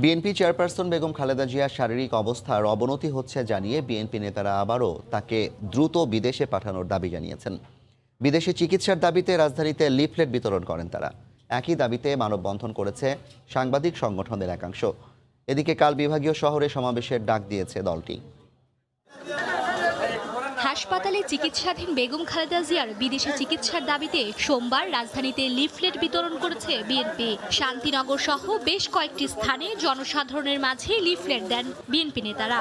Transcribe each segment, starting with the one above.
BNP chairperson Begum Khaleda জিয়ার শারীরিক অবস্থার অবনতি হচ্ছে জানিয়ে বিএনপি নেতারা আবারও তাকে দ্রুত বিদেশে পাঠানোর দাবি জানিয়েছেন। বিদেশে চিকিৎসার দাবিতে রাজধানীতে লিফলেট বিতরণ করেন তারা। একই দাবিতে মানববন্ধন করেছে সাংবাদিক সংগঠনের একাংশ। এদিকে কাল বিভাগীয় শহরে সমাবেশের ডাক দিয়েছে দলটি। হাসপাতালে চিকিৎসাধীন বেগম খালেদা জিয়ার বিদেশে চিকিৎসার দাবিতে সোমবার রাজধানীতে লিফলেট বিতরণ করেছে বিএনপি। শান্তিনগর সহ বেশ কয়েকটি স্থানে জনসাধারণের মাঝে লিফলেট দেন বিএনপি নেতারা।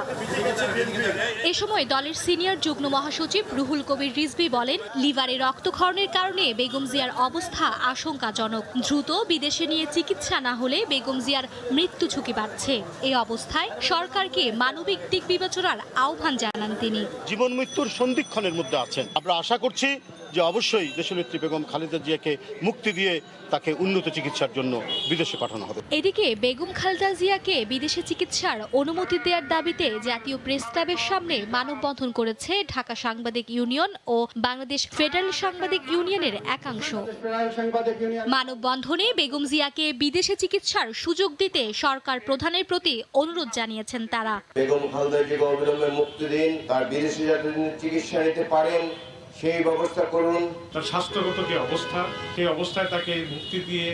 এ সময় দলের সিনিয়র যুগ্ম মহাসচিব রুহুল কবির রিজভী বলেন, লিভারে রক্তক্ষরণের কারণে বেগম জিয়ার অবস্থা আশঙ্কাজনক। দ্রুত বিদেশে নিয়ে চিকিৎসা না হলে বেগম জিয়ার মৃত্যু ঝুঁকি বাড়ছে। এই অবস্থায় সরকারকে মানবিক দিক বিবেচনার আহ্বান জানান তিনি। জীবন মৃত্যুর সন্ধিক্ষণের মধ্যে আছেন। আমরা আশা করছি যে অবশ্যই দেশনেত্রী বেগম খালেদা জিয়াকে মুক্তি দিয়ে তাকে উন্নত চিকিৎসার জন্য বিদেশে পাঠানো হবে। এদিকে বেগম খালেদা জিয়াকে বিদেশে চিকিৎসার অনুমতি দেওয়ার দাবিতে জাতীয় প্রেস ক্লাবের সামনে মানববন্ধন করেছে ঢাকা সাংবাদিক ইউনিয়ন ও বাংলাদেশ ফেডারেল সাংবাদিক ইউনিয়নের একাংশ। মানববন্ধনে বেগম জিয়াকে বিদেশে চিকিৎসার সুযোগ দিতে সরকার প্রধানের প্রতি অনুরোধ জানিয়েছেন তারা। বেগম খালেদা জিয়াকে অবিলম্বে মুক্তি দিন, তার বিদেশে যাতে চিকিৎসা নিতে পারেন সেই ব্যবস্থা করুন। তার স্বাস্থ্যগত যে অবস্থা, সেই অবস্থায় তাকে মুক্তি দিয়ে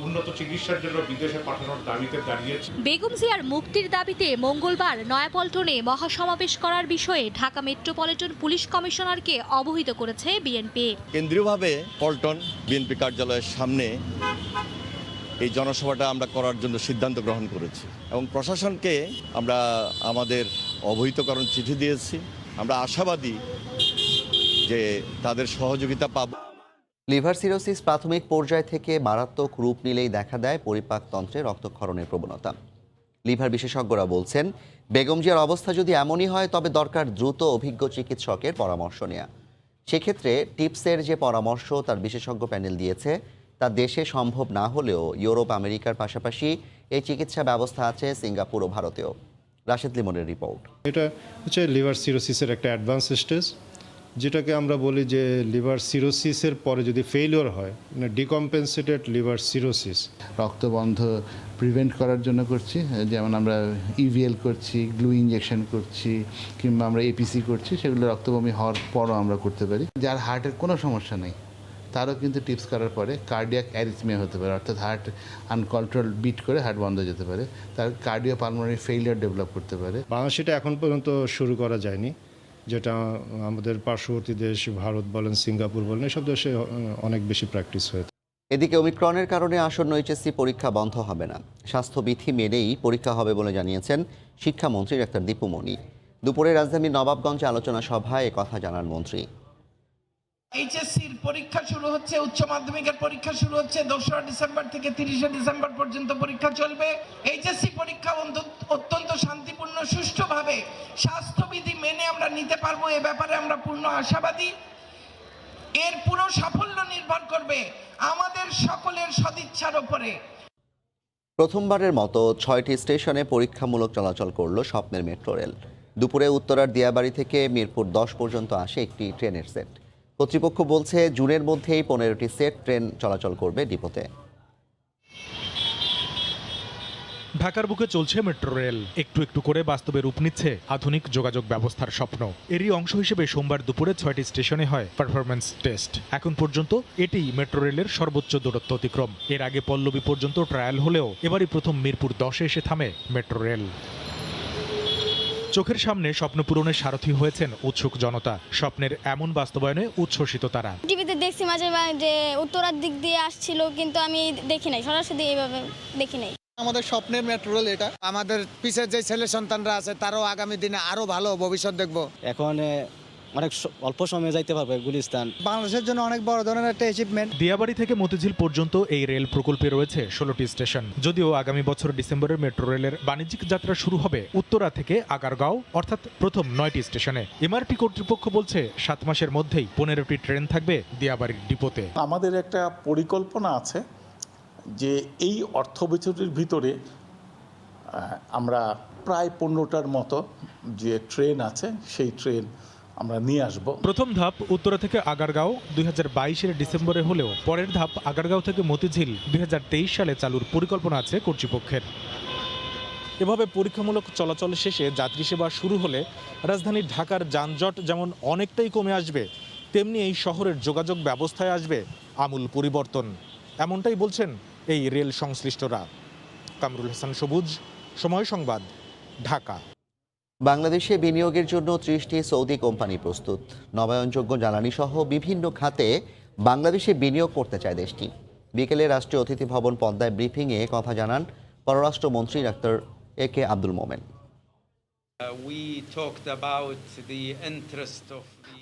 উন্নত চিকিৎসার জন্য বিদেশে পাঠানোর দাবিতে দাঁড়িয়েছে। বেগম জিয়ার মুক্তির দাবিতে মঙ্গলবার নয়াপল্টনে মহাসমাবেশ করার বিষয়ে ঢাকা মেট্রোপলিটন পুলিশ কমিশনারকে অবহিত করেছে বিএনপি। কেন্দ্রীয়ভাবে পল্টন বিএনপি কার্যালয়ের সামনে এই জনসভাটা আমরা করার জন্য সিদ্ধান্ত গ্রহণ করেছি এবং প্রশাসনকে আমরা আমাদের অবহিতকরণ চিঠি দিয়েছি। আমরা আশাবাদী যে তাদের সহযোগিতা পাব। লিভার সিরোসিস প্রাথমিক পর্যায় থেকে মারাত্মক রূপ নিলেই দেখা দেয় পরিপাকতন্ত্রে রক্তক্ষরণের প্রবণতা। লিভার বিশেষজ্ঞরা বলছেন, বেগম জিয়ার অবস্থা যদি এমনই হয় তবে দরকার দ্রুত অভিজ্ঞ চিকিৎসকের পরামর্শ নেওয়া। সেক্ষেত্রে টিপসের যে পরামর্শ তার বিশেষজ্ঞ প্যানেল দিয়েছে তা দেশে সম্ভব না হলেও ইউরোপ, আমেরিকার পাশাপাশি এই চিকিৎসা ব্যবস্থা আছে সিঙ্গাপুর ও ভারতেও। রাশেদ লিমনের রিপোর্ট। এটা হচ্ছে লিভার সিরোসিসের একটা অ্যাডভান্স স্টেজ, যেটাকে আমরা বলি যে লিভার সিরোসিসের পরে যদি ফেলিওর হয়, মানে ডিকম্পেনসেটেড লিভার সিরোসিস। রক্তবন্ধ প্রিভেন্ট করার জন্য করছি, যেমন আমরা ইভিএল করছি, গ্লু ইঞ্জেকশন করছি, কিংবা আমরা এপিসি করছি। সেগুলো রক্তবমি হওয়ার পরও আমরা করতে পারি। যার হার্টের কোনো সমস্যা নেই তারও কিন্তু টিপস করার পরে কার্ডিয়াক অ্যারিথমিয়া হতে পারে, অর্থাৎ হার্ট আনকন্ট্রোল বিট করে হার্ট বন্ধ হয়ে যেতে পারে, তার কার্ডিও পালমোনারি ফেইলিয়ার ডেভেলপ করতে পারে। বাংলাদেশে এটা এখন পর্যন্ত শুরু করা যায়নি, যেটা আমাদের পার্শ্ববর্তী দেশ ভারত বলেন, সিঙ্গাপুর বলেন, এসব দেশে অনেক বেশি প্র্যাকটিস হয়েছে। এদিকে ওমিক্রনের কারণে আসন্ন এইচএসসি পরীক্ষা বন্ধ হবে না। স্বাস্থ্যবিধি মেনেই পরীক্ষা হবে বলে জানিয়েছেন শিক্ষামন্ত্রী ডাক্তার দীপু মনি। দুপুরে রাজধানীর নবাবগঞ্জে আলোচনা সভায় কথা জানান মন্ত্রী। এইচএসসির পরীক্ষা শুরু হচ্ছে, উচ্চ মাধ্যমিকের পরীক্ষা শুরু হচ্ছে 2রা ডিসেম্বর থেকে 30শে ডিসেম্বর পর্যন্ত পরীক্ষা চলবে। এইচএসসি পরীক্ষা অত্যন্ত শান্তিপূর্ণ সুষ্ঠুভাবে স্বাস্থ্যবিধি মেনে আমরা নিতে পারবো, এ ব্যাপারে আমরা পূর্ণ আশাবাদী। এর পুরো সাফল্য নির্ভর করবে আমাদের সকলের সদিচ্ছার উপরে। প্রথমবারের মতো 6টি স্টেশনে পরীক্ষামূলক চলাচল করল স্বপ্নের মেট্রো রেল। দুপুরে উত্তরার দিয়াবাড়ি থেকে মিরপুর 10 পর্যন্ত আসে একটি ট্রেনের সেট। কর্তৃপক্ষ বলছে জুনের মধ্যেই 15টি সেট ট্রেন চলাচল করবে ডিপোতে। ঢাকার বুকে চলছে মেট্রো রেল। একটু একটু করে বাস্তবে রূপ নিচ্ছে আধুনিক যোগাযোগ ব্যবস্থার স্বপ্ন। এরই অংশ হিসেবে সোমবার দুপুরে 6টি স্টেশনে হয় পারফরম্যান্স টেস্ট। এখন পর্যন্ত এটি মেট্রো রেলের সর্বোচ্চ দূরত্ব অতিক্রম। এর আগে পল্লবী পর্যন্ত ট্রায়াল হলেও এবারই প্রথম মিরপুর 10-এ এসে থামে মেট্রো রেল। চোখের সামনে স্বপ্ন পূরণের সারথি হয়েছেন উৎসুক জনতা। স্বপ্নের এমন বাস্তবায়নে উচ্ছ্বসিত তারা। টিভিতে দেখছি মাঝে মাঝে উত্তরার দিক দিয়ে আসছিল, কিন্তু আমি দেখি নাই, সরাসরি এইভাবে দেখি নাই। আমাদের স্বপ্নের মেট্রো রেল এটা। আমাদের পিছের যে ছেলে সন্তানরা আছে তারাও আগামী দিনে আরো ভালো ভবিষ্যৎ দেখবো। এখন অনেক অল্প সময়ে যাইতে পারবে গুলিস্তান। বাংলাদেশের জন্য অনেক বড় ধরনের একটা অ্যাচিভমেন্ট। দিয়াবাড়ি থেকে মতিঝিল পর্যন্ত এই রেল প্রকল্পে রয়েছে 16টি স্টেশন। যদিও আগামী বছর ডিসেম্বরের মেট্রো রেলের বাণিজ্যিক যাত্রা শুরু হবে উত্তরা থেকে আগারগাঁও, অর্থাৎ প্রথম 9টি স্টেশনে। এমআরটি কর্তৃপক্ষ বলছে 7 মাসের মধ্যেই 15টি ট্রেন থাকবে দিয়াবাড়ির ডিপোতে। আমাদের একটা পরিকল্পনা আছে যে এই অর্থ বছরের ভিতরে আমরা প্রায় 15টার মতো যে ট্রেন আছে সেই ট্রেন আমরা নিয়ে আসব। প্রথম ধাপ উত্তরা থেকে আগারগাঁও 2022-এর ডিসেম্বরে হলেও পরের ধাপ আগারগাঁও থেকে মতিঝিল 2023 সালে চালুর পরিকল্পনা আছে কর্তৃপক্ষের। এভাবে পরীক্ষামূলক চলাচল শেষে যাত্রী সেবা শুরু হলে রাজধানী ঢাকার যানজট যেমন অনেকটাই কমে আসবে, তেমনি এই শহরের যোগাযোগ ব্যবস্থায় আসবে আমূল পরিবর্তন, এমনটাই বলছেন এই রেল সংশ্লিষ্টরা। কামরুল হাসান সবুজ, সময় সংবাদ, ঢাকা। বাংলাদেশে বিনিয়োগের জন্য 30টি সৌদি কোম্পানি প্রস্তুত। নবায়নযোগ্য জ্বালানি সহ বিভিন্ন খাতে বাংলাদেশে বিনিয়োগ করতে চায় দেশটি। বিকেলে রাষ্ট্রীয় অতিথি ভবন পদ্মায় ব্রিফিংয়ে কথা জানান পররাষ্ট্রমন্ত্রী ডাক্তার AK আব্দুল মোমেন।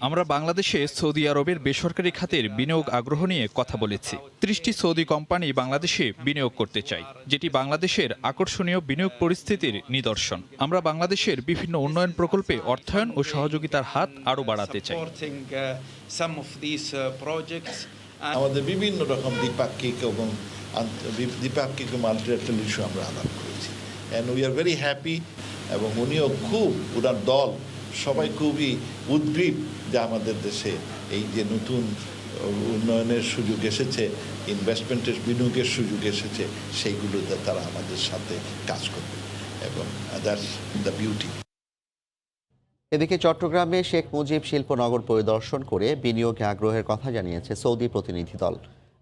আমরা বাংলাদেশে সৌদি আরবের বেসরকারি খাতের বিনিয়োগ আগ্রহ নিয়ে কথা বলেছি। 30টি সৌদি কোম্পানি বাংলাদেশে বিনিয়োগ করতে চায়, যেটি বাংলাদেশের আকর্ষণীয় বিনিয়োগ পরিস্থিতির নিদর্শন। আমরা বাংলাদেশের বিভিন্ন উন্নয়ন প্রকল্পে অর্থায়ন ও সহযোগিতার হাত আরও বাড়াতে চাই। আমাদের বিভিন্ন রকম দ্বিপাক্ষিক এবং মাল্টিল্যাটারাল ইস্যু আমরা আলাপ করেছি, and we are very happy. এবং উনিও খুব, ওনার দল সবাই খুবই উদ্গ্রীব যে আমাদের দেশে এই যে নতুন উন্নয়নের সুযোগ এসেছে, ইনভেস্টমেন্টের বিনিয়োগের সুযোগ এসেছে, সেইগুলোতে তারা আমাদের সাথে কাজ করবে, এবং দ্যাটস দ্য বিউটি। এদিকে চট্টগ্রামে শেখ মুজিব শিল্পনগর পরিদর্শন করে বিনিয়োগে আগ্রহের কথা জানিয়েছে সৌদি প্রতিনিধি দল।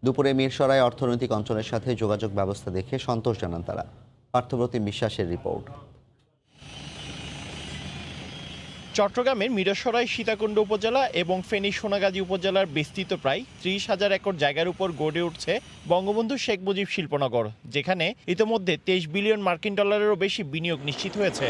দুপুরে মিরসরাই অর্থনৈতিক অঞ্চলের সাথে যোগাযোগ ব্যবস্থা দেখে সন্তোষ জানান তারা। পার্থপ্রতিম বিশ্বাসের রিপোর্ট। চট্টগ্রামের মিরসরাই সীতাকুণ্ড উপজেলা এবং ফেনী সোনাগাজী উপজেলার বিস্তৃত প্রায় 30,000 একর জায়গার উপর গড়ে উঠছে বঙ্গবন্ধু শেখ মুজিব শিল্পনগর, যেখানে ইতোমধ্যে 23 বিলিয়ন মার্কিন ডলারেরও বেশি বিনিয়োগ নিশ্চিত হয়েছে।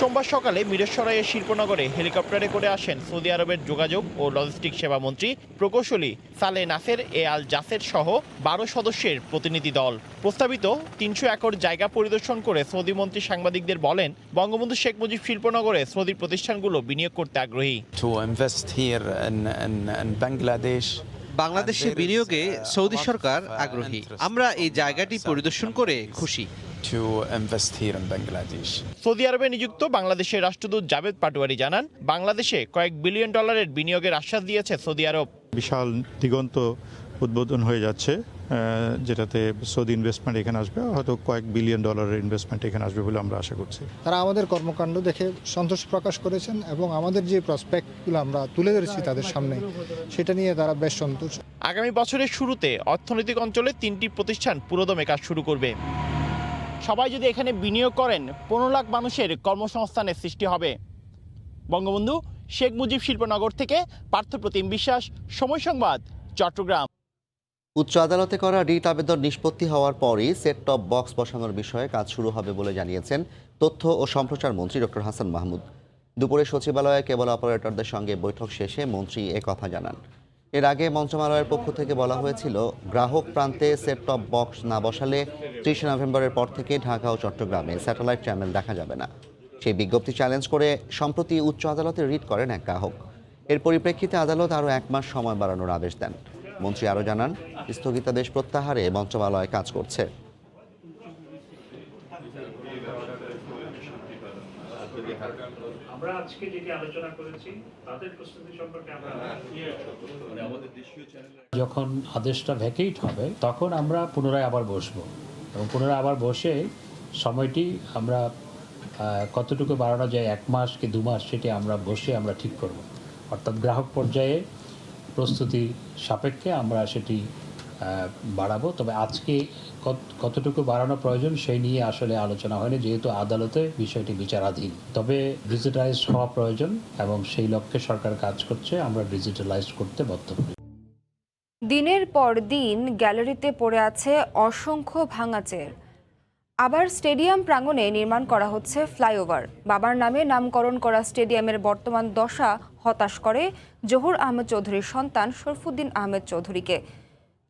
সোমবার সকালে মিরসরাইয়ের শিল্পনগরে হেলিকপ্টারে করে আসেন সৌদি আরবের যোগাযোগ ও লজিস্টিক সেবা মন্ত্রী প্রকৌশলী সালে নাসের আল জাসের সহ 12 সদস্যের প্রতিনিধি দল। প্রস্তাবিত 300 একর জায়গা পরিদর্শন করে সৌদি মন্ত্রী সাংবাদিকদের বলেন, বঙ্গবন্ধু শেখ মুজিব শিল্পনগরে সৌদি প্রতিষ্ঠানগুলো বিনিয়োগ করতে আগ্রহী। বাংলাদেশে বিনিয়োগে সৌদি সরকার আগ্রহী। আমরা এই জায়গাটি পরিদর্শন করে খুশি। সৌদি আরবে নিযুক্ত বাংলাদেশের রাষ্ট্রদূত জাভেদ পাটোয়ারি জানান, বাংলাদেশে কয়েক বিলিয়ন ডলারের বিনিয়োগের আশ্বাস দিয়েছে সৌদি আরব। বিশাল দিগন্ত উদ্বোধন হয়ে যাচ্ছে, যেটাতে সৌদি ইনভেস্টমেন্ট এখানে আসবে, হয়তো কয়েক বিলিয়ন ডলারের ইনভেস্টমেন্ট এখানে আসবে বলে আমরা আশা করছি। তারা আমাদের কর্মকাণ্ড দেখে সন্তোষ প্রকাশ করেছেন এবং আমাদের যে প্রসপেক্টগুলো আমরা তুলে ধরেছি তাদের সামনে, সেটা নিয়ে তারা বেশ সন্তুষ্ট। আগামী বছরের শুরুতে অর্থনৈতিক অঞ্চলে 3টি প্রতিষ্ঠান পুরোদমে কাজ শুরু করবে। সবাই যদি এখানে বিনিয়োগ করেন, 15 লাখ মানুষের কর্মসংস্থানের সৃষ্টি হবে। বঙ্গবন্ধু শেখ মুজিব শিল্পনগর থেকে পার্থপ্রতিম বিশ্বাস, সময় সংবাদ, চট্টগ্রাম। উচ্চ আদালতে করা রিট আবেদন নিষ্পত্তি হওয়ার পরই সেট টপ বক্স বসানোর বিষয়ে কাজ শুরু হবে বলে জানিয়েছেন তথ্য ও সম্প্রচার মন্ত্রী ডক্টর হাসান মাহমুদ। দুপুরে সচিবালয়ে কেবল অপারেটরদের সঙ্গে বৈঠক শেষে মন্ত্রী একথা জানান। এর আগে মন্ত্রণালয়ের পক্ষ থেকে বলা হয়েছিল, গ্রাহক প্রান্তে সেট টপ বক্স না বসালে 30 নভেম্বরের পর থেকে ঢাকা ও চট্টগ্রামে স্যাটেলাইট চ্যানেল দেখা যাবে না। সেই বিজ্ঞপ্তি চ্যালেঞ্জ করে সম্প্রতি উচ্চ আদালতে রিট করেন এক গ্রাহক। এর পরিপ্রেক্ষিতে আদালত আরও 1 মাস সময় বাড়ানোর আদেশ দেন। মন্ত্রী আরও জানান, স্থগিতাদেশ প্রত্যাহারে মন্ত্রণালয় কাজ করছে। আমরা আজকে যেটি আলোচনা করেছি তাদের প্রস্তুতি সম্পর্কে যখন আদেশটা ভ্যাকেট হবে তখন আমরা পুনরায় আবার বসবো এবং পুনরায় আবার বসে সময়টি আমরা কতটুকু বাড়ানো যায়, 1 মাস কি 2 মাস, সেটি আমরা বসে আমরা ঠিক করব। অর্থাৎ গ্রাহক পর্যায়ে প্রস্তুতি সাপেক্ষে আমরা সেটি বাড়াবো। তবে আজকে কতটুকু বাড়ানো প্রয়োজন সেই নিয়ে আসলে আলোচনা হয়নি, যেহেতু আদালতে বিষয়টি বিচারাধীন। তবে ডিজিটালাইজ হওয়া প্রয়োজন এবং সেই লক্ষ্যে সরকার কাজ করছে। আমরা ডিজিটালাইজ করতে বদ্ধপরিকর। দিনের পর দিন গ্যালারিতে পড়ে আছে অসংখ্য ভাঙা চেয়ার। আবার স্টেডিয়াম প্রাঙ্গণে নির্মাণ করা হচ্ছে ফ্লাইওভার। বাবার নামে নামকরণ করা স্টেডিয়ামের বর্তমান দশা হতাশ করে জহুর আহমেদ চৌধুরীর সন্তান শরফুদ্দিন আহমেদ চৌধুরীকে।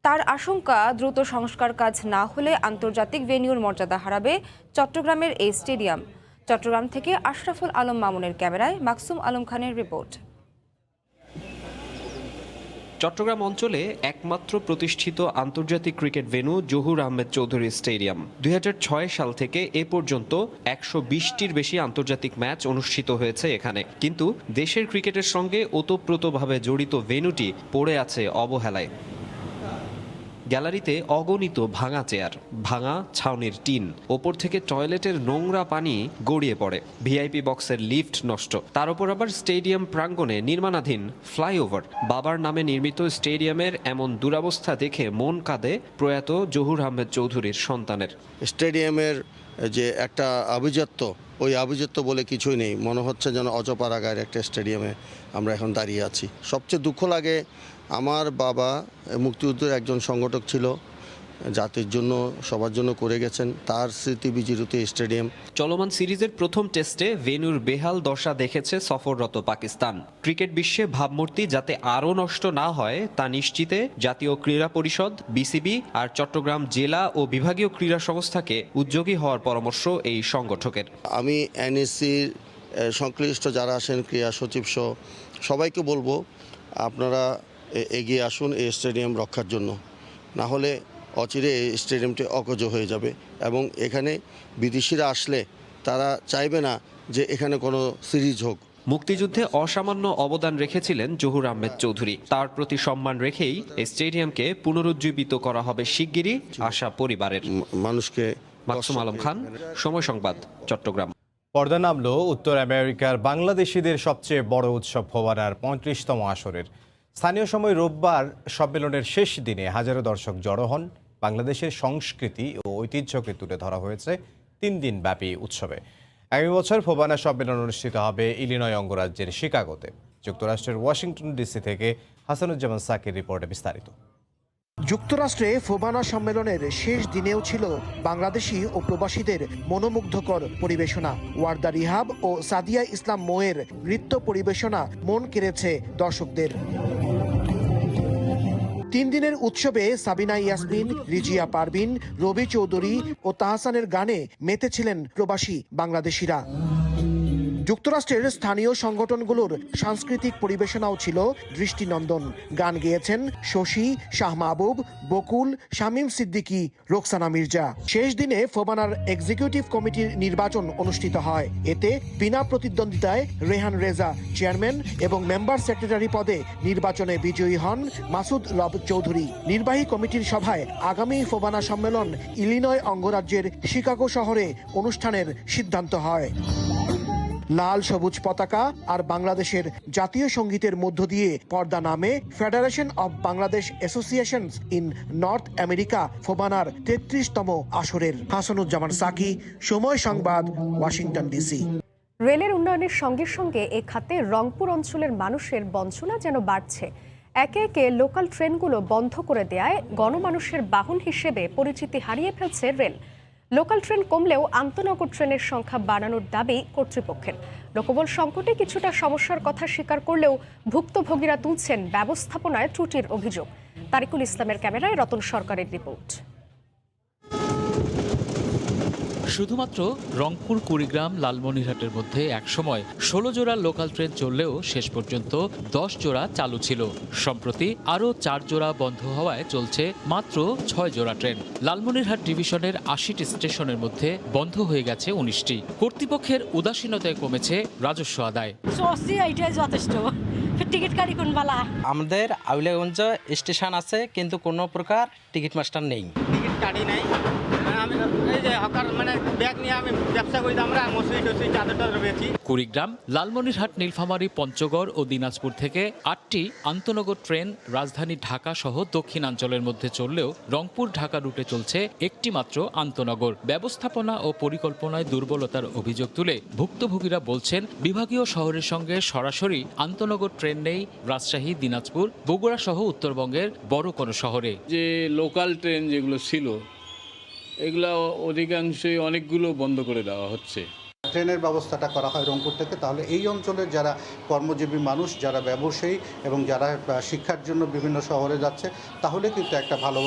তার আশঙ্কা, দ্রুত সংস্কার কাজ না হলে আন্তর্জাতিক ভেন্যুর মর্যাদা হারাবে চট্টগ্রামের এই স্টেডিয়াম। চট্টগ্রাম থেকে আশরাফুল আলম মামুনের ক্যামেরায় মাকসুম আলম খানের রিপোর্ট। চট্টগ্রাম অঞ্চলে একমাত্র প্রতিষ্ঠিত আন্তর্জাতিক cricket venue Zahur Ahmed Chowdhury stadium. 2006 সাল থেকে এ পর্যন্ত 120টির বেশি আন্তর্জাতিক ম্যাচ অনুষ্ঠিত হয়েছে এখানে, কিন্তু দেশের ক্রিকেটের সঙ্গে ওতপ্রোতভাবে জড়িত ভেন্যুটি পড়ে আছে অবহেলায়। গ্যালারিতে অগণিত ভাঙা চেয়ার, ভাঙা ছাউনির টিন, ওপর থেকে টয়লেটের নোংরা পানি গড়িয়ে পড়ে, ভিআইপি বক্সের লিফট নষ্ট, তার উপর আবার স্টেডিয়াম প্রাঙ্গণে নির্মাণাধীন ফ্লাইওভার। বাবার নামে নির্মিত স্টেডিয়ামের এমন দুরবস্থা দেখে মন কাঁদে প্রয়াত জহুর আহমেদ চৌধুরীর সন্তানের। স্টেডিয়ামের যে একটা আভিজাত্য, ওই আভিজাত্য বলে কিছুই নেই, মনে হচ্ছে যেন অজপাড়াগায়ের একটা স্টেডিয়ামে আমরা এখন দাঁড়িয়ে আছি। সবচেয়ে দুঃখ লাগে, আমার বাবা মুক্তিযুদ্ধের একজন সংগঠক ছিল, জাতির জন্য সবার জন্য করে গেছেন, তার স্মৃতি বিজড়িত স্টেডিয়াম। চলমান সিরিজের প্রথম টেস্টে ভেন্যুর বেহাল দশা দেখেছে সফররত পাকিস্তান। ক্রিকেট বিশ্বে ভাবমূর্তি যাতে আরও নষ্ট না হয় তা নিশ্চিতে জাতীয় ক্রীড়া পরিষদ, বিসিবি আর চট্টগ্রাম জেলা ও বিভাগীয় ক্রীড়া সংস্থাকে উদ্যোগী হওয়ার পরামর্শ এই সংগঠকের। আমি এনএসসির সংশ্লিষ্ট যারা আছেন, ক্রীড়া সচিব সহ সবাইকে বলবো, আপনারা এগিয়ে আসুন এই স্টেডিয়াম রক্ষার জন্য, না হলে অচিরে এই স্টেডিয়ামটি অকেজ হয়ে যাবে এবং এখানে বিদেশিরা আসলে তারা চাইবে না যে এখানে কোনো সিরিজ হোক। মুক্তিযুদ্ধে অসামান্য অবদান রেখেছিলেন জহুর আহমেদ চৌধুরী। তার প্রতি সম্মান রেখেই এই স্টেডিয়ামকে পুনরুজ্জীবিত করা হবে শিগগিরই, আশা পরিবারের। মানুষকে। মাকসুম আলম খান, সময় সংবাদ, চট্টগ্রাম। পর্দা নামলো উত্তর আমেরিকার বাংলাদেশিদের সবচেয়ে বড় উৎসব ফোয়ারার 35তম আসরের। স্থানীয় সময় রোববার সম্মেলনের শেষ দিনে হাজারো দর্শক জড়ো হন। বাংলাদেশের সংস্কৃতি ও ঐতিহ্যকে তুলে ধরা হয়েছে 3 দিন ব্যাপী উৎসবে। আগামী বছর ফোবানা সম্মেলন অনুষ্ঠিত হবে ইলিনয় অঙ্গরাজ্যের শিকাগোতে। যুক্তরাষ্ট্রের ওয়াশিংটন ডিসি থেকে হাসানুজ্জামান সাকির রিপোর্টে বিস্তারিত। যুক্তরাষ্ট্রে ফোবানা সম্মেলনের শেষ দিনেও ছিল বাংলাদেশি ও প্রবাসীদের মনোমুগ্ধকর পরিবেশনা। ওয়ার্দা রিহাব ও সাদিয়া ইসলাম মোয়ের নৃত্য পরিবেশনা মন কেড়েছে দর্শকদের। 3 দিনের উৎসবে সাবিনা ইয়াসমিন, রিজিয়া পারভিন, রবি চৌধুরী ও তাহসানের গানে মেতেছিলেন প্রবাসী বাংলাদেশিরা। যুক্তরাষ্ট্রের স্থানীয় সংগঠনগুলোর সাংস্কৃতিক পরিবেশনাও ছিল দৃষ্টিনন্দন। গান গেয়েছেন শশী, শাহ মাহবুব, বকুল, শামীম সিদ্দিকী, রোকসানা মির্জা। শেষ দিনে ফোবানার এক্সিকিউটিভ কমিটির নির্বাচন অনুষ্ঠিত হয়। এতে বিনা প্রতিদ্বন্দ্বিতায় রেহান রেজা চেয়ারম্যান এবং মেম্বার সেক্রেটারি পদে নির্বাচনে বিজয়ী হন মাসুদ রব চৌধুরী। নির্বাহী কমিটির সভায় আগামী ফোবানা সম্মেলন ইলিনয় অঙ্গরাজ্যের শিকাগো শহরে অনুষ্ঠানের সিদ্ধান্ত হয়। লাল সবুজ পতাকা আর বাংলাদেশের জাতীয় সঙ্গীতের মধ্য দিয়ে পর্দা নামে federation of Bangladesh associations in North America ফোবানার 33তম আসরের। হাসানুজ্জামান সাকি, সময় সংবাদ, ওয়াশিংটন ডিসি। রেলের উন্নয়নের সঙ্গে সঙ্গে এ খাতে রংপুর অঞ্চলের মানুষের বঞ্চনা যেন বাড়ছে। একে একে লোকাল ট্রেনগুলো বন্ধ করে দেয়ায় গণমানুষের বাহন হিসেবে পরিচিতি হারিয়ে ফেলছে রেল। লোকাল ট্রেন কমলেও আন্তনগর ট্রেনের সংখ্যা বাড়ানোর দাবি কর্তৃপক্ষের। লোকবল সংকটে কিছুটা সমস্যার কথা স্বীকার করলেও ভুক্তভোগীরা তুলছেন ব্যবস্থাপনায় ত্রুটির অভিযোগ। তারিকুল ইসলামের ক্যামেরায় রতন সরকারের রিপোর্ট। শুধুমাত্র রংপুর, কুড়িগ্রাম, লালমনিরহাটের মধ্যে একসময় 16 জোড়া লোকাল ট্রেন চললেও শেষ পর্যন্ত 10 জোড়া চালু ছিল। সম্প্রতি আরও 4 জোড়া বন্ধ হওয়ায় চলছে মাত্র 6 জোড়া ট্রেন। লালমনিরহাট ডিভিশনের 80টি স্টেশনের মধ্যে বন্ধ হয়ে গেছে 19টি। কর্তৃপক্ষের উদাসীনতায় কমেছে রাজস্ব আদায়। যথেষ্ট টিকিট কাটি কোন বালা। আমাদের আউলিয়াগঞ্জ স্টেশন আছে কিন্তু কোনো প্রকার টিকিট মাস্টার নেই। টিকিট কাটি নাই, কুড়িগ্রাম, লালমনিরহাট, নীলফামারী, পঞ্চগড় ও দিনাজপুর থেকে 8টি আন্তনগর ট্রেন রাজধানী ঢাকা সহ দক্ষিণাঞ্চলের মধ্যে চললেও রংপুর ঢাকা রুটে চলছে একটি মাত্র আন্তনগর। ব্যবস্থাপনা ও পরিকল্পনায় দুর্বলতার অভিযোগ তুলে ভুক্তভোগীরা বলছেন, বিভাগীয় শহরের সঙ্গে সরাসরি আন্তনগর ট্রেন নেই রাজশাহী, দিনাজপুর, বগুড়া সহ উত্তরবঙ্গের বড় কোনো শহরে। যে লোকাল ট্রেন যেগুলো ছিল এগুলো অধিকাংশই অনেকগুলো বন্ধ করে দেওয়া হচ্ছে। ট্রেনের ব্যবস্থাটা করা হয় রংপুর থেকে, তাহলে এই অঞ্চলের যারা কর্মজীবী মানুষ, যারা ব্যবসায়ী এবং যারা শিক্ষার জন্য বিভিন্ন শহরে যাচ্ছে, তাহলে কিন্তু একটা ভালো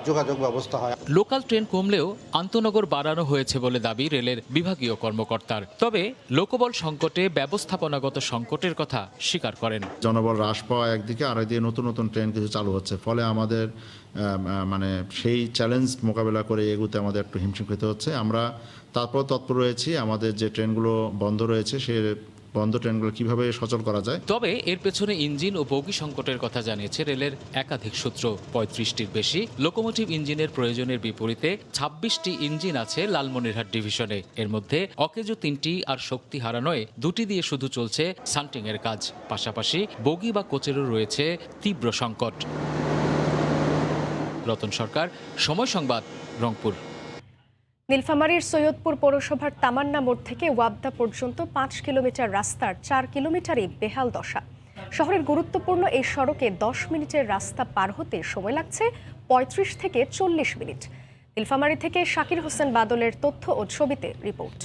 যোগাযোগ ব্যবস্থা হয়। লোকাল ট্রেন কমলেও আন্তনগর বাড়ানো হয়েছে বলে দাবি রেলের বিভাগীয় কর্মকর্তার। তবে লোকবল সংকটে ব্যবস্থাপনাগত সংকটের কথা স্বীকার করেন। জনবল হ্রাস পাওয়া একদিকে, আর একদিকে নতুন নতুন ট্রেন কিছু চালু হচ্ছে, ফলে আমাদের মানে সেই চ্যালেঞ্জ মোকাবেলা করে এগুতে আমাদের একটু হিমশিম খেতে হচ্ছে। আমরা তারপর তৎপর রয়েছি, আমাদের যে ট্রেনগুলো বন্ধ রয়েছে সে বন্ধ ট্রেনগুলো কিভাবে সচল করা যায়। তবে এর পেছনে ইঞ্জিন ও বগি সংকটের কথা জানিয়েছে রেলের একাধিক সূত্র। 35টির বেশি লোকোমোটিভ ইঞ্জিনের প্রয়োজনের বিপরীতে 26টি ইঞ্জিন আছে লালমনিরহাট ডিভিশনে। এর মধ্যে অকেজো 3টি আর শক্তি হারানোয় 2টি দিয়ে শুধু চলছে সান্টিং এর কাজ। পাশাপাশি বগি বা কোচেরও রয়েছে তীব্র সংকট। রতন সরকার, সময় সংবাদ, রংপুর। নীলফামারীর সৈয়দপুর পৌরসভার তামান্না মোড় থেকে ওয়াবদা পর্যন্ত 5 কিলোমিটার রাস্তার 4 কিলোমিটারই বেহাল দশা। শহরের গুরুত্বপূর্ণ এই সড়কে 10 মিনিটের রাস্তা পার হতে সময় লাগছে 35 থেকে 40 মিনিট। নীলফামারী থেকে শাকির হোসেন বাদলের তথ্য ও ছবিতে রিপোর্ট।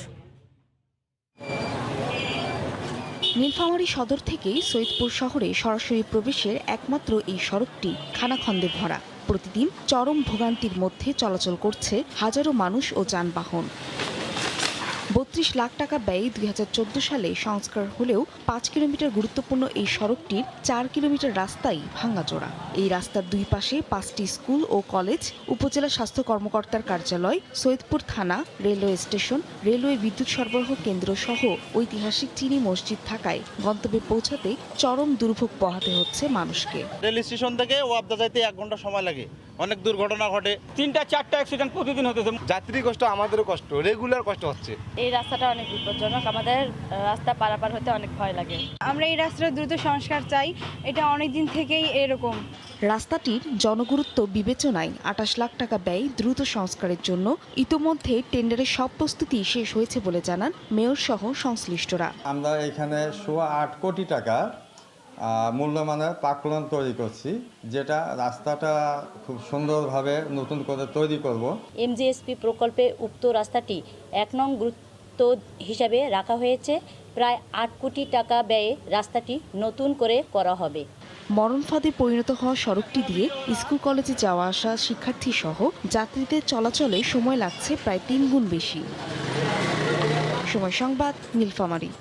নীলফামারী সদর থেকেই সৈয়দপুর শহরে সরাসরি প্রবেশের একমাত্র এই সড়কটি খানাখন্দে ভরা। প্রতিদিন চরম ভোগান্তির মধ্যে চলাচল করছে হাজারো মানুষ ও যানবাহন। 32 লাখ টাকা ব্যয়ে 2014 সালে সংস্কার হলেও 5 কিলোমিটার গুরুত্বপূর্ণ এই সড়কটির 4 কিলোমিটার রাস্তাই ভাঙাচোরা। এই রাস্তার দুই পাশে 5টি স্কুল ও কলেজ, উপজেলা স্বাস্থ্য কর্মকর্তার কার্যালয়, সৈয়দপুর থানা, রেলওয়ে স্টেশন, রেলওয়ে বিদ্যুৎ সরবরাহ কেন্দ্র সহ ঐতিহাসিক চিনি মসজিদ থাকায় গন্তব্যে পৌঁছাতে চরম দুর্ভোগ পোহাতে হচ্ছে মানুষকে। রেল স্টেশন থেকে ওয়াবদা যাইতে 1 ঘন্টা সময় লাগে। অনেক দুর্ঘটনা ঘটে, 3-4টা অ্যাক্সিডেন্ট প্রতিদিন হতেছে। যাত্রী কষ্ট, আমাদেরও কষ্ট, রেগুলার কষ্ট হচ্ছে। এই রাস্তাটা অনেক বিপজ্জনক, আমাদের রাস্তা পারাপার হতে অনেক ভয় লাগে। আমরা এই রাস্তার দ্রুত সংস্কার চাই, এটা অনেক দিন থেকেই এরকম। রাস্তাটির জনগুরুত্ব বিবেচনায় 28 লাখ টাকা ব্যয় দ্রুত সংস্কারের জন্য ইতোমধ্যে টেন্ডারের সব প্রস্তুতি শেষ হয়েছে বলে জানান মেয়র সহ সংশ্লিষ্টরা। আমরা এখানে 8 কোটি টাকা মূল্যমানের পাকলন তৈরি করছি, যেটা রাস্তাটা খুব সুন্দরভাবে নতুন করে তৈরি করব। এমজিএসপি প্রকল্পে উক্ত রাস্তাটি 1 নং গুরুত্ব হিসাবে রাখা হয়েছে। প্রায় 8 কোটি টাকা ব্যয়ে রাস্তাটি নতুন করে করা হবে। মরণ ফাঁদে পরিণত হওয়া সড়কটি দিয়ে স্কুল কলেজে যাওয়া আসা শিক্ষার্থী সহ যাত্রীদের চলাচলে সময় লাগছে প্রায় 3 গুণ বেশি। সময় সংবাদ, নীলফামারী।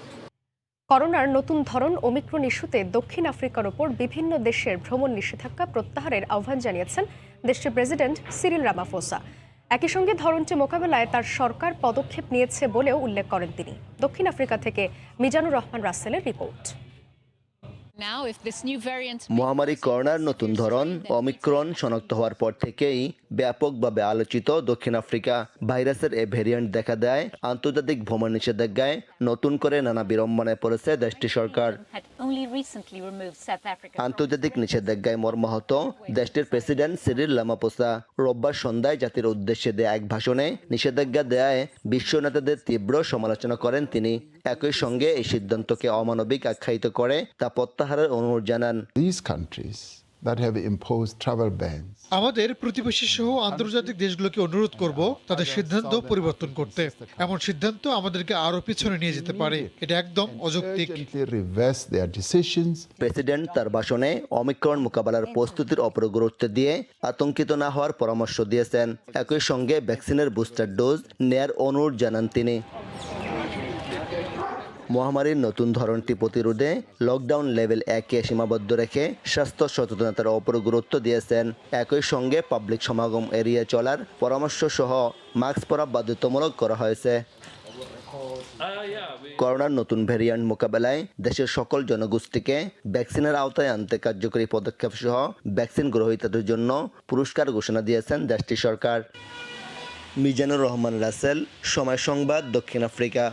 করোনার নতুন ধরন ওমিক্রন ইস্যুতে দক্ষিণ আফ্রিকার ওপর বিভিন্ন দেশের ভ্রমণ নিষেধাজ্ঞা প্রত্যাহারের আহ্বান জানিয়েছেন দেশটির প্রেসিডেন্ট সিরিল রামাফোসা। একই সঙ্গে ধরনটি মোকাবেলায় তার সরকার পদক্ষেপ নিয়েছে বলেও উল্লেখ করেন তিনি। দক্ষিণ আফ্রিকা থেকে মিজানুর রহমান রাসেলের রিপোর্ট। মহামারী করোনার নতুন ধরন অমিক্রন শনাক্ত হওয়ার পর থেকেই ব্যাপকভাবে আলোচিত দক্ষিণ আফ্রিকা ভাইরাসের এ ভ্যারিয়েন্ট দেখা দেয় আন্তর্জাতিক ভ্রমণ নিষেধাজ্ঞায় নতুন করে নানা বিড়ম্বনায় পড়েছে দেশটির সরকার। আন্তর্জাতিক নিষেধাজ্ঞায় মর্মাহত দেশটির প্রেসিডেন্ট সিরিল রামাফোসা রোববার সন্ধ্যায় জাতির উদ্দেশ্যে দেয়া এক ভাষণে নিষেধাজ্ঞা দেয়ায় বিশ্ব নেতাদের তীব্র সমালোচনা করেন তিনি। একই সঙ্গে এই সিদ্ধান্তকে অমানবিক আখ্যায়িত করে তা প্রত্যাহারের অনুরোধ জানান। আমাদের প্রতিবেশী সহ আন্তর্জাতিক দেশগুলোকে অনুরোধ করব তাদের সিদ্ধান্ত পরিবর্তন করতে। এমন সিদ্ধান্ত আমাদেরকে আরো পিছনে নিয়ে যেতে পারে, এটা একদম অযৌক্তিক। প্রেসিডেন্ট তার ভাষণে অমিক্রন মোকাবেলার প্রস্তুতির ওপর গুরুত্ব দিয়ে আতঙ্কিত না হওয়ার পরামর্শ দিয়েছেন। একই সঙ্গে ভ্যাকসিনের বুস্টার ডোজ নেয়ার অনুরোধ জানান তিনি। মহামারীর নতুন ধরনটি প্রতিরোধে লকডাউন লেভেল 1-এ সীমাবদ্ধ রেখে স্বাস্থ্য সচেতনতার ওপর গুরুত্ব দিয়েছেন। একই সঙ্গে পাবলিক সমাগম এড়িয়ে চলার পরামর্শ সহ মাস্ক পরা বাধ্যতামূলক করা হয়েছে। করোনার নতুন ভ্যারিয়েন্ট মোকাবেলায় দেশের সকল জনগোষ্ঠীকে ভ্যাকসিনের আওতায় আনতে কার্যকরী পদক্ষেপ সহ ভ্যাকসিন গ্রহীতাদের জন্য পুরস্কার ঘোষণা দিয়েছেন দেশটির সরকার। মিজানুর রহমান রাসেল, সময় সংবাদ, দক্ষিণ আফ্রিকা।